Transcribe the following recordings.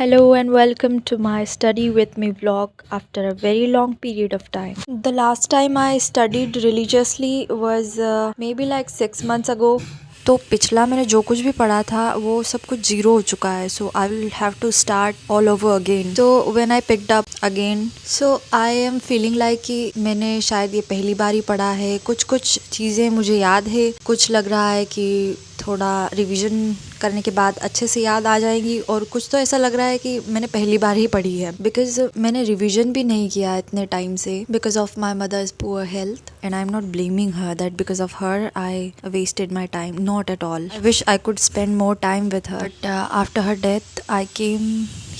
Hello and welcome to my study with me vlog after a very long period of time. The last time I studied religiously was maybe like 6 months ago. तो पिछला मैंने जो कुछ भी पढ़ा था वो सब कुछ जीरो हो चुका है so I will have to start all over again so when I picked up again so I am feeling like कि मैंने शायद ये पहली बार ही पढ़ा है। कुछ कुछ चीज़ें मुझे याद है, कुछ लग रहा है कि थोड़ा रिवीजन करने के बाद अच्छे से याद आ जाएगी और कुछ तो ऐसा लग रहा है कि मैंने पहली बार ही पढ़ी है बिकॉज मैंने रिवीजन भी नहीं किया इतने टाइम से because of my mother's poor health and I am not blaming her that because of her I wasted my time, not at all. I wish I could spend more time with her. But after her death, I came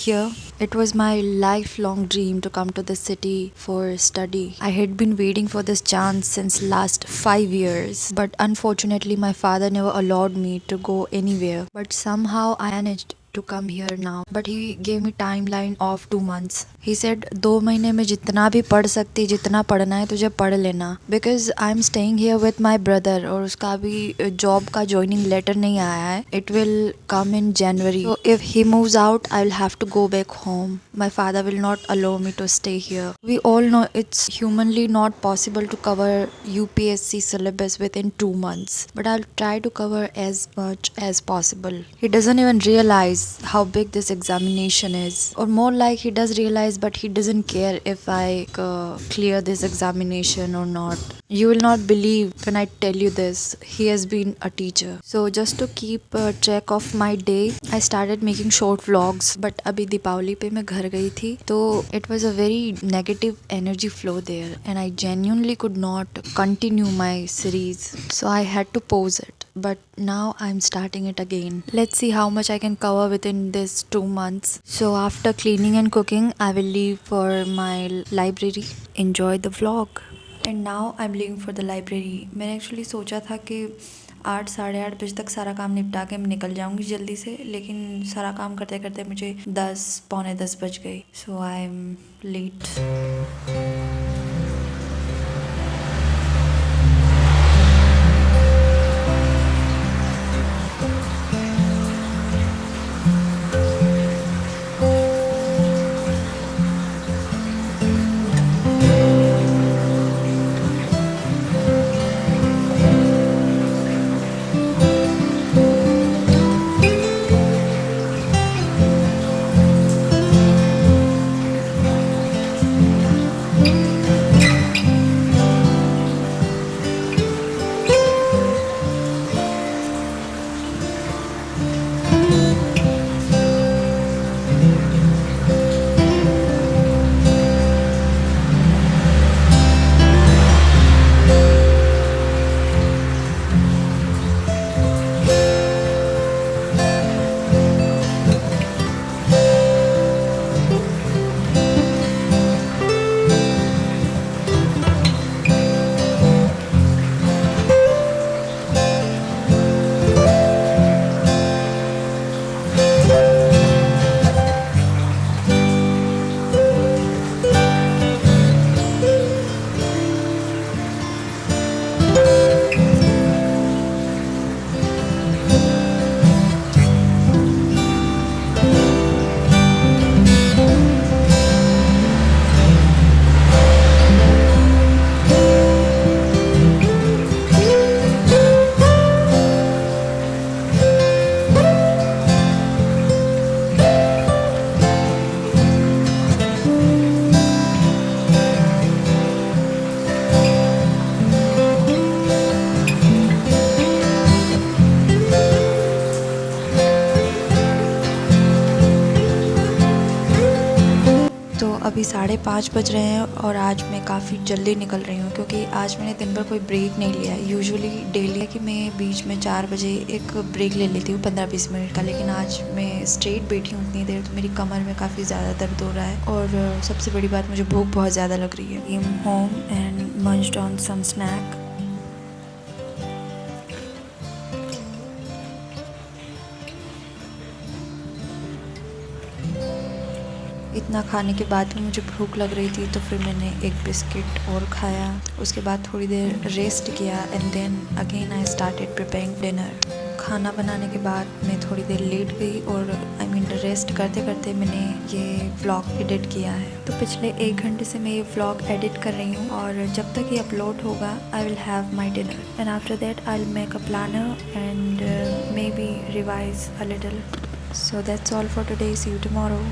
here. It was my lifelong dream to come to this city for study. I had been waiting for this chance since last 5 years. But unfortunately, my father never allowed me to go anywhere. But somehow I managed to come here now. But he gave me timeline of 2 months. He said 2 महीने में जितना भी पढ़ सकती, जितना पढ़ना है तुझे पढ़ लेना because I am staying here with my brother और उसका अभी जॉब का ज्वाइनिंग लेटर नहीं आया है. It will come in January. So if he moves out, I will have to go back home. My father will not allow me to stay here. We all know it's humanly not possible to cover UPSC syllabus within 2 months. But I'll try to cover as much as possible. He doesn't even realize how big this examination is. Or more like he does realize but he doesn't care if I clear this examination or not. You will not believe when I tell you this. He has been a teacher. So just to keep track of my day, I started making short vlogs. But अभी दीपावली पे मैं घर गई थी तो it was a very negative energy flow there and I genuinely could not continue my series. So I had to pause it. But now I'm starting it again. Let's see how much I can cover within this 2 months. So after cleaning and cooking, I will leave for my library. Enjoy the vlog. And now I'm leaving for the library. मैंने actually सोचा था कि 8 साढ़े 8 बजे तक सारा काम निपटा के मैं निकल जाऊंगी जल्दी से, लेकिन सारा काम करते करते मुझे 10 पौने 10 बज गई. सो आई एम लेट. अभी 5:30 बज रहे हैं और आज मैं काफ़ी जल्दी निकल रही हूँ क्योंकि आज मैंने दिन भर कोई ब्रेक नहीं लिया है. यूजुअली डेली है कि मैं बीच में 4 बजे एक ब्रेक ले लेती हूँ 15-20 मिनट का, लेकिन आज मैं स्ट्रेट बैठी हूँ उतनी देर तो मेरी कमर में काफ़ी ज़्यादा दर्द हो रहा है और सबसे बड़ी बात मुझे भूख बहुत ज़्यादा लग रही है. I am home and munched on some snack. इतना खाने के बाद भी मुझे भूख लग रही थी तो फिर मैंने एक बिस्किट और खाया. उसके बाद थोड़ी देर रेस्ट किया and then again I started preparing dinner. खाना बनाने के बाद मैं थोड़ी देर लेट गई और रेस्ट करते करते मैंने ये व्लॉग एडिट किया है। तो पिछले 1 घंटे से मैं ये व्लॉग एडिट कर रही हूँ और जब तक ये अपलोड होगा I will have my dinner and after that I will make a planner and maybe revise a little. So that's all for today. See you tomorrow.